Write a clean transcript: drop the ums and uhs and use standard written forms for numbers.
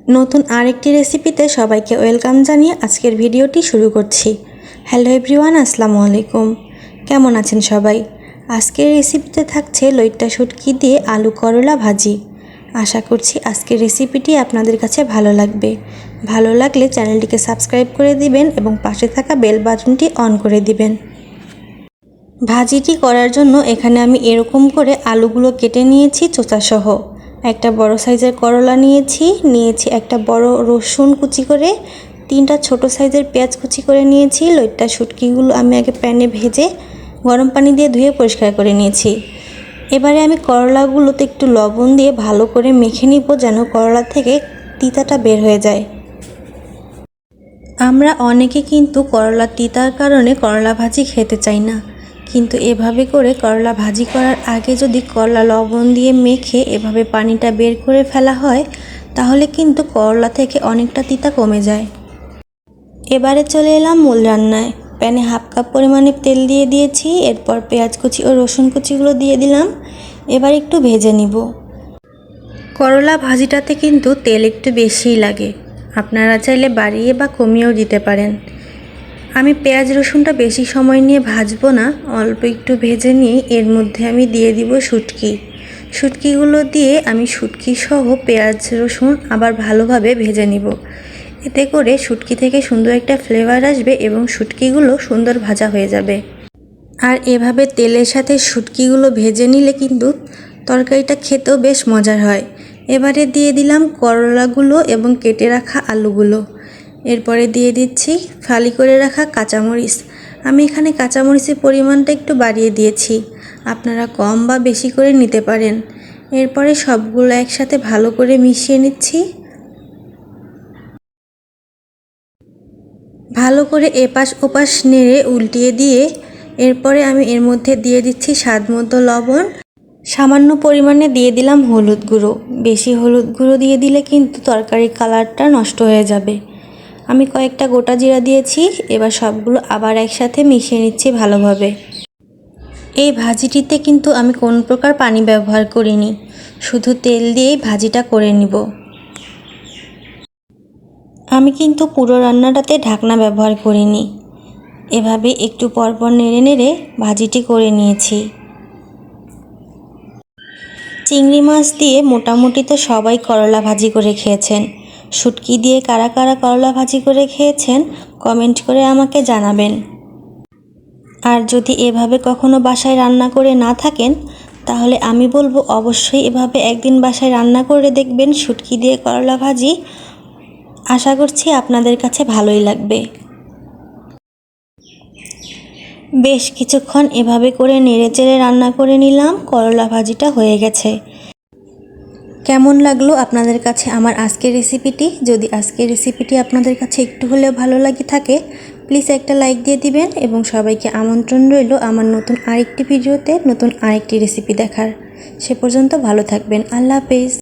নতুন আরেকটি রেসিপিতে সবাইকে ওয়েলকাম জানিয়ে আজকের ভিডিওটি শুরু করছি। হ্যালো এভরিওয়ান, আসসালামু আলাইকুম। কেমন আছেন সবাই? আজকের রেসিপিতে থাকছে লইট্টা শুটকি দিয়ে আলু করলা ভাজি। আশা করছি আজকের রেসিপিটি আপনাদের কাছে ভালো লাগবে। ভালো লাগলে চ্যানেলটিকে সাবস্ক্রাইব করে দিবেন এবং পাশে থাকা বেল বাটনটি অন করে দিবেন। ভাজিটি করার জন্য এখানে আমি এরকম করে আলুগুলো কেটে নিয়েছি চোচাসহ। একটা বড় সাইজের করলা নিয়েছি একটা বড় রসুন কুচি করে, 3টা ছোট সাইজের পেঁয়াজ কুচি করে নিয়েছি। লইট্টা শুটকিগুলো আমি আগে প্যানে ভেজে গরম পানি দিয়ে ধুয়ে পরিষ্কার করে নিয়েছি। এবারে আমি করলাগুলোতে একটু লবণ দিয়ে ভালো করে মেখে নিব, যেন করলা থেকে তিতাটা বের হয়ে যায়। আমরা অনেকে কিন্তু করলা তিতার কারণে করলা ভাজি খেতে চাই না, কিন্তু এভাবে করে করলা ভাজি করার আগে যদি করলা লবণ দিয়ে মেখে এভাবে পানিটা বের করে ফেলা হয়, তাহলে কিন্তু করলা থেকে অনেকটা তিতা কমে যায়। এবারে চলে এলাম মূল রান্নায়। প্যানে 1/2 কাপ পরিমাণে তেল দিয়ে দিয়েছি। এরপর পেঁয়াজ কুচি ও রসুন কুচিগুলো দিয়ে দিলাম। এবার একটু ভেজে নিব। করলা ভাজিটাতে কিন্তু তেল একটু বেশিই লাগে, আপনারা চাইলে বাড়িয়ে বা কমিয়েও দিতে পারেন। আমি পেঁয়াজ রসুনটা বেশি সময় নিয়ে ভাজবো না, অল্প একটু ভেজে নিয়ে এর মধ্যে আমি দিয়ে দিব শুটকিগুলো দিয়ে আমি শুটকি সহ পেঁয়াজ রসুন আবার ভালোভাবে ভেজে নিব। এতে করে শুটকি থেকে সুন্দর একটা ফ্লেভার আসবে এবং শুটকিগুলো সুন্দর ভাজা হয়ে যাবে। আর এভাবে তেলের সাথে শুটকিগুলো ভেজে নিলে কিন্তু তরকারিটা খেতেও বেশ মজার হয়। এবারে দিয়ে দিলাম করলাগুলো এবং কেটে রাখা আলুগুলো। এরপরে দিয়ে দিচ্ছি ফালি করে রাখা কাঁচামরিচ। আমি এখানে কাঁচামরিচের পরিমাণটা একটু বাড়িয়ে দিয়েছি, আপনারা কম বা বেশি করে নিতে পারেন। এরপরে সবগুলো একসাথে ভালো করে মিশিয়ে নিচ্ছি। ভালো করে এপাশ ওপাশ নেড়ে উল্টিয়ে দিয়ে এরপরে আমি এর মধ্যে দিয়ে দিচ্ছি স্বাদমতো লবণ। সামান্য পরিমাণে দিয়ে দিলাম হলুদ গুঁড়ো। বেশি হলুদ গুঁড়ো দিয়ে দিলে কিন্তু তরকারির কালারটা নষ্ট হয়ে যাবে। আমি কয়েকটা গোটা জিরা দিয়েছি। এবার সবগুলো আবার একসাথে মিশিয়ে নিচ্ছি ভালোভাবে। এই ভাজিটিতে কিন্তু আমি কোনো প্রকার পানি ব্যবহার করিনি, শুধু তেল দিয়েই ভাজিটা করে নিব। আমি কিন্তু পুরো রান্নাটাতে ঢাকনা ব্যবহার করিনি, এভাবে একটু পরপর নেড়ে নেড়ে ভাজিটি করে নিয়েছি। চিংড়ি মাছ দিয়ে মোটামুটি তো সবাই করলা ভাজি করে খেয়েছেন। শুটকি দিয়ে কারা কারা করলা ভাজি করে খেয়েছেন কমেন্ট করে আমাকে জানাবেন। আর যদি এভাবে কখনো বাসায় রান্না করে না থাকেন, তাহলে আমি বলবো অবশ্যই এভাবে একদিন বাসায় রান্না করে দেখবেন শুটকি দিয়ে করলা ভাজি। আশা করছি আপনাদের কাছে ভালোই লাগবে। বেশ কিছুক্ষণ এভাবে করে নেড়েচেড়ে রান্না করে নিলাম। করলা ভাজিটা হয়ে গেছে। কেমন লাগলো আপনাদের কাছে আমার আজকের রেসিপিটি? যদি আজকের রেসিপিটি আপনাদের কাছে একটু হলেও ভালো লাগে থাকে, প্লিজ একটা লাইক দিয়ে দিবেন এবং সবাইকে আমন্ত্রণ রইল আমার নতুন আরেকটি ভিডিওতে নতুন আরেকটি রেসিপি দেখার। সে পর্যন্ত ভালো থাকবেন। আল্লাহ হাফেজ।